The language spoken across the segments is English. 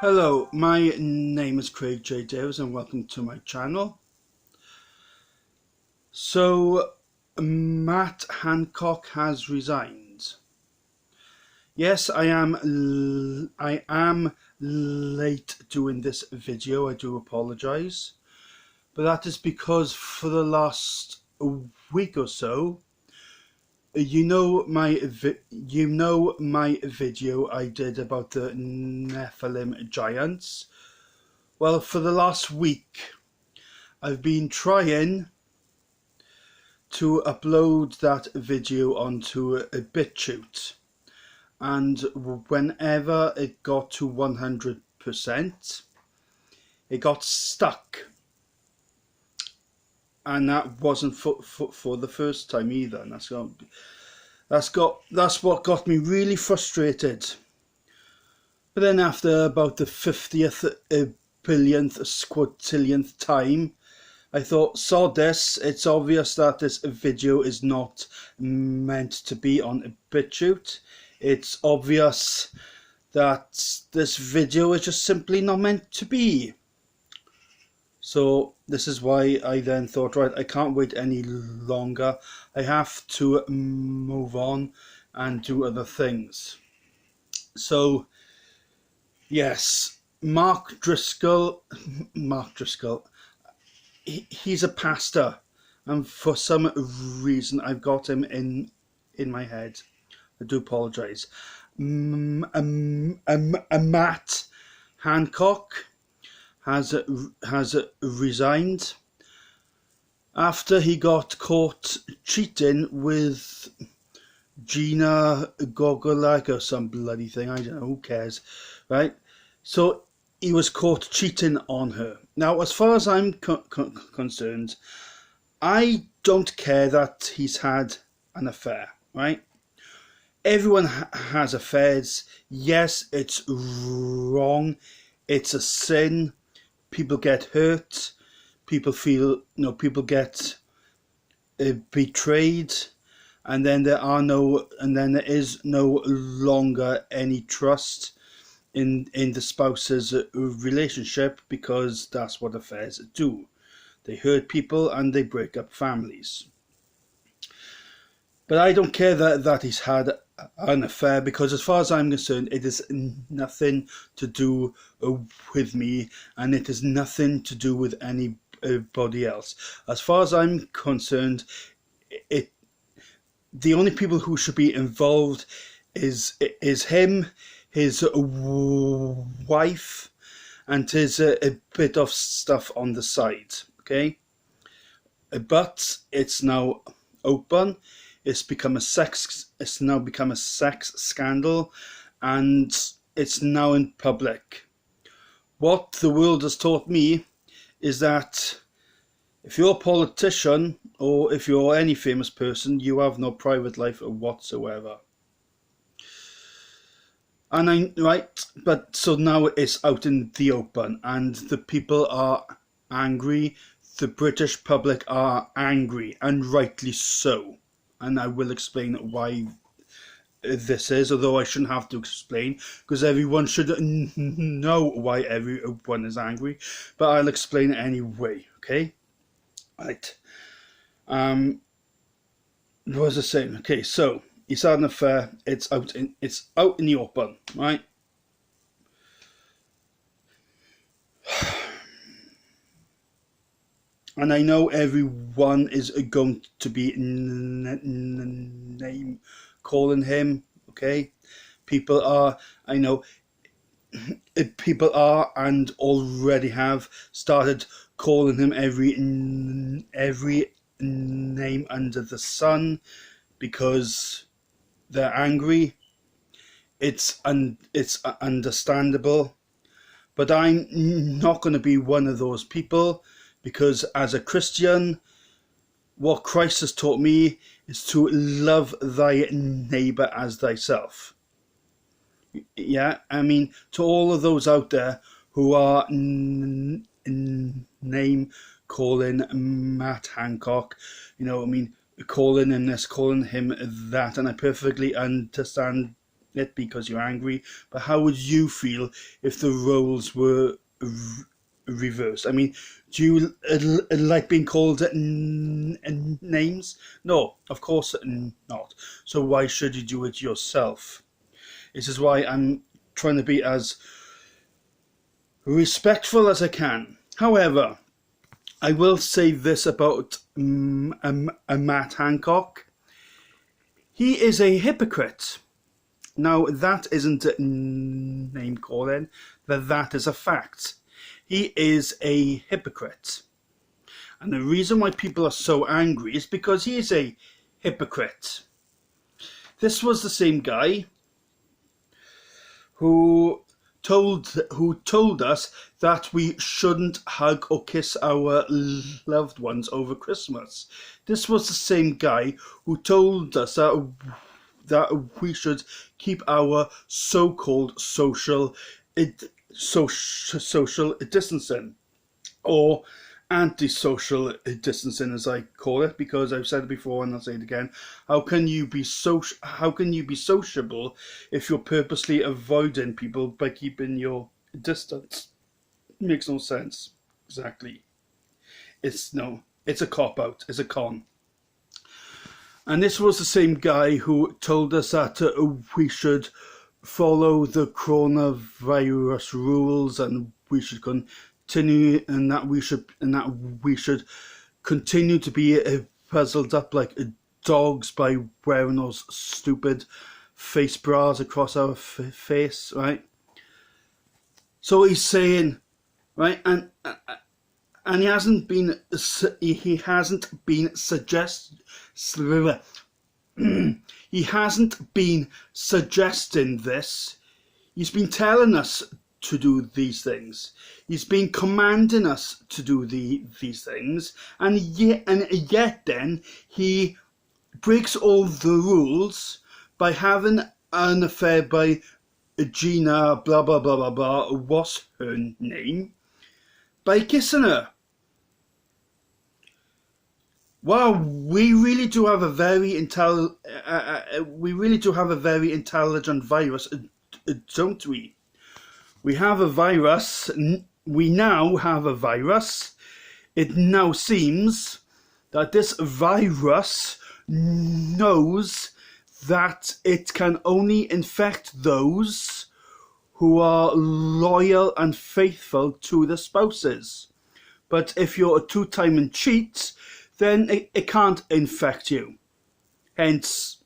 Hello, my name is Craig J. Davis and welcome to my channel. So, Matt Hancock has resigned. Yes, I am late doing this video. I do apologise, but that is because for the last week or so, you know my video I did about the Nephilim giants. Well, for the last week, I've been trying to upload that video onto a BitChute, and whenever it got to 100%, it got stuck, and that wasn't for the first time either. And that's what got me really frustrated. But then after about the 50th billionth squatillionth time, I thought, sod this, it's obvious that this video is not meant to be on a BitChute. It's obvious that this video is just simply not meant to be. So this is why I then thought, right, I can't wait any longer. I have to move on and do other things. So, yes, Mark Driscoll, he's a pastor, and for some reason I've got him in my head. I do apologise. Matt Hancock has resigned after he got caught cheating with Gina Gogolak or some bloody thing. I don't know, who cares, right? So he was caught cheating on her. Now, as far as I'm concerned, I don't care that he's had an affair, right? Everyone has affairs. Yes, it's wrong. It's a sin. People get hurt. People feel, people get betrayed, and then there is no longer any trust in the spouse's relationship, because that's what affairs do. They hurt people and they break up families. But I don't care that he's had an affair, because as far as I'm concerned, it is nothing to do with me, and it is nothing to do with anybody else. As far as I'm concerned, the only people who should be involved is him, his wife, and his a bit of stuff on the side, okay? But it's now open. It's now become a sex scandal, and it's now in public. What the world has taught me is that if you're a politician or if you're any famous person, you have no private life whatsoever. And but so now it's out in the open, and the people are angry. The British public are angry, and rightly so. And I will explain why this is, although I shouldn't have to explain, because everyone should know why everyone is angry. But I'll explain it anyway, okay? Right. What was I saying? Okay, so he's had an affair. It's out in the open, right? And I know everyone is going to be name calling him, okay? People are, I know, people are and already have started calling him every name under the sun, because they're angry. It's understandable, but I'm not going to be one of those people, because as a Christian, what Christ has taught me is to love thy neighbour as thyself. Yeah, I mean, to all of those out there who are name calling Matt Hancock, calling him this, calling him that, and I perfectly understand it because you're angry, but how would you feel if the roles were reversed? I mean, do you like being called names? No, of course not. So why should you do it yourself? This is why I'm trying to be as respectful as I can. However, I will say this about Matt Hancock. He is a hypocrite. Now, that isn't name calling, that is a fact. He is a hypocrite. And the reason why people are so angry is because he is a hypocrite. This was the same guy who told us that we shouldn't hug or kiss our loved ones over Christmas. This was the same guy who told us that we should keep our so-called social distancing, or antisocial distancing, as I call it, because I've said it before and I'll say it again. How can you be sociable if you're purposely avoiding people by keeping your distance? It makes no sense. Exactly. It's a cop-out. It's a con. And this was the same guy who told us that we should follow the coronavirus rules and we should continue, and that we should continue to be puzzled up like dogs by wearing those stupid face bras across our face, right? So he's saying, right, and he hasn't been suggesting this. He's been telling us to do these things. He's been commanding us to do these things, and yet then he breaks all the rules by having an affair by Gina blah blah blah blah blah, what's her name, by kissing her. Wow, we really do have a very intelligent virus, don't we? We have a virus. We now have a virus. It now seems that this virus knows that it can only infect those who are loyal and faithful to their spouses. But if you're a two-time cheat, then it can't infect you. Hence,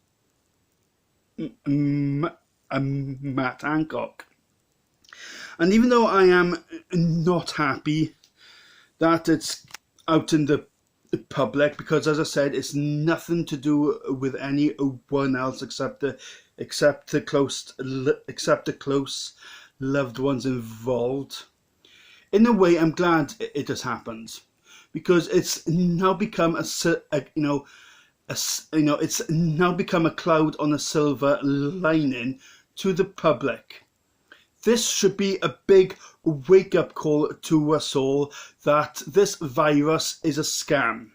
Matt Hancock. And even though I am not happy that it's out in the public, because as I said, it's nothing to do with anyone else except the close loved ones involved. In a way, I'm glad it has happened, because it's now become it's now become a cloud on a silver lining to the public. This should be a big wake-up call to us all that this virus is a scam.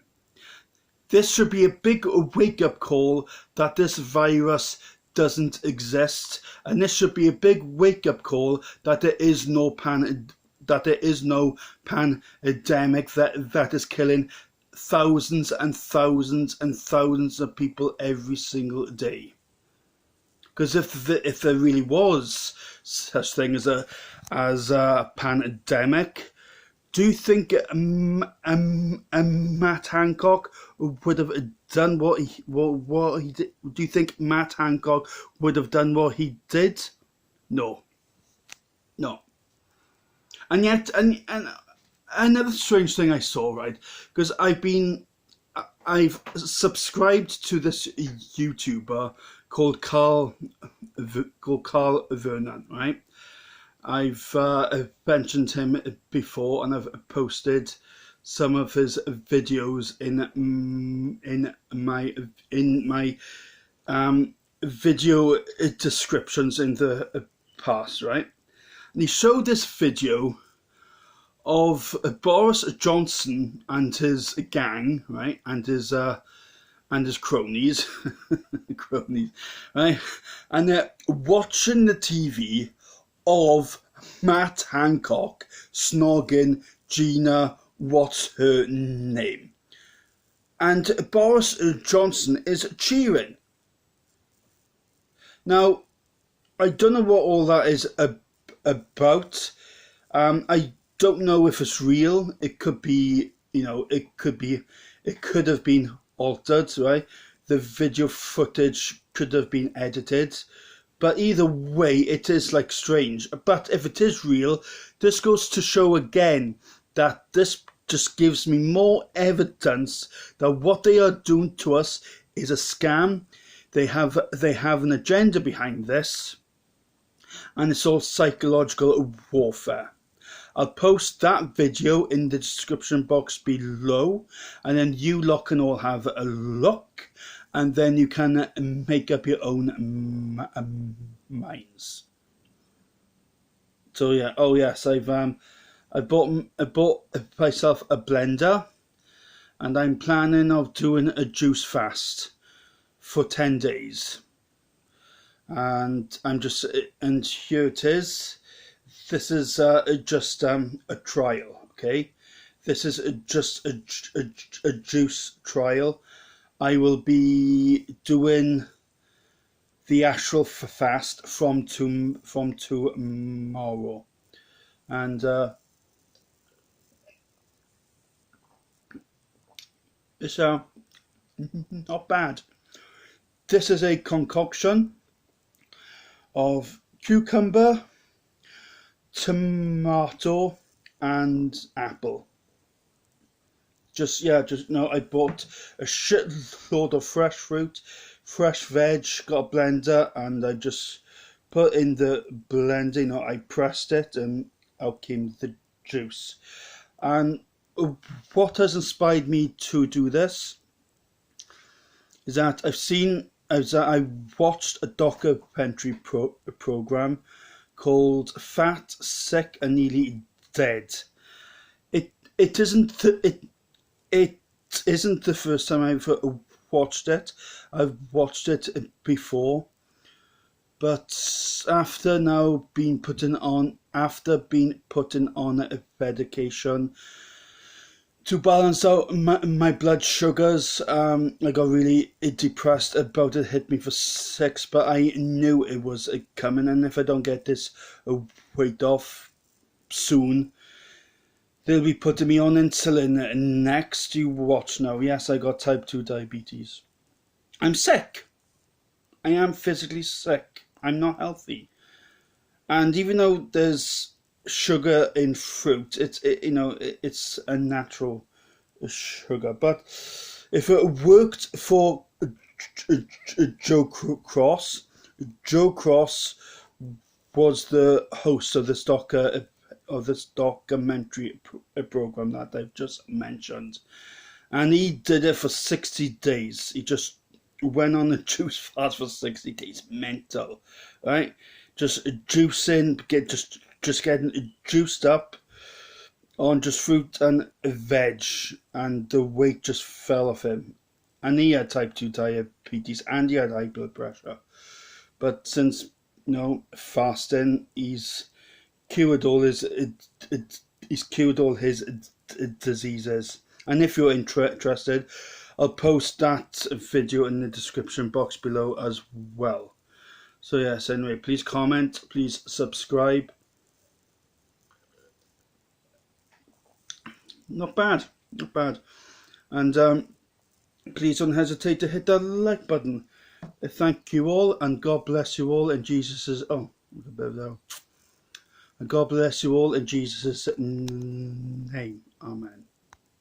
This should be a big wake-up call that this virus doesn't exist, and this should be a big wake-up call that there is no pandemic that is killing thousands and thousands and thousands of people every single day. Because if there really was such thing as a pandemic, do you think Matt Hancock would have done what he did? Do you think Matt Hancock would have done what he did? No. And yet, and another strange thing I saw, right? Because I've subscribed to this YouTuber called Carl Vernon, right? I've mentioned him before, and I've posted some of his videos in my video descriptions in the past, right? And he showed this video of Boris Johnson and his gang, right, and his and his cronies, cronies, right? And they're watching the TV of Matt Hancock snogging Gina, what's her name? And Boris Johnson is cheering. Now, I don't know what all that is about. I don't know if it's real. It could be, it could have been altered, right? The video footage could have been edited. But either way, it is like strange. But if it is real, this goes to show again that this just gives me more evidence that what they are doing to us is a scam. They have an agenda behind this, and it's all psychological warfare. I'll post that video in the description box below, and then you lot can all have a look, and then you can make up your own minds. So yeah, oh yes, I bought myself a blender, and I'm planning of doing a juice fast for 10 days. And and here it is. This is just a trial, okay? This is just a juice trial. I will be doing the actual fast from tomorrow, and it's not bad. This is a concoction of cucumber, tomato, and apple. I bought a shitload of fresh fruit, fresh veg, got a blender, and I just put in the blender, I pressed it, and out came the juice. And what has inspired me to do this is that I watched a documentary program called Fat, Sick and Nearly Dead. It isn't the first time I've watched it. I've watched it before, but after being put on a medication to balance out my blood sugars, I got really depressed about it. Hit me for 6, but I knew it was coming, and if I don't get this weight off soon, they'll be putting me on insulin next. You watch now. Yes, I got type 2 diabetes. I'm sick. I am physically sick. I'm not healthy. And even though there's sugar in fruit, it's a natural sugar. But if it worked for Joe Cross was the host of this documentary program that I've just mentioned, and he did it for 60 days. He just went on a juice fast for 60 days. Mental, right? Just juicing, just getting juiced up on just fruit and veg, and the weight just fell off him. And he had type 2 diabetes, and he had high blood pressure. But since fasting, he's cured all his diseases. And if you're interested, I'll post that video in the description box below as well. So yes, anyway, please comment, please subscribe. Not bad. And please don't hesitate to hit that like button. Thank you all, and God bless you all in Jesus'... Oh, a bit of that. And God bless you all in Jesus' name. Amen.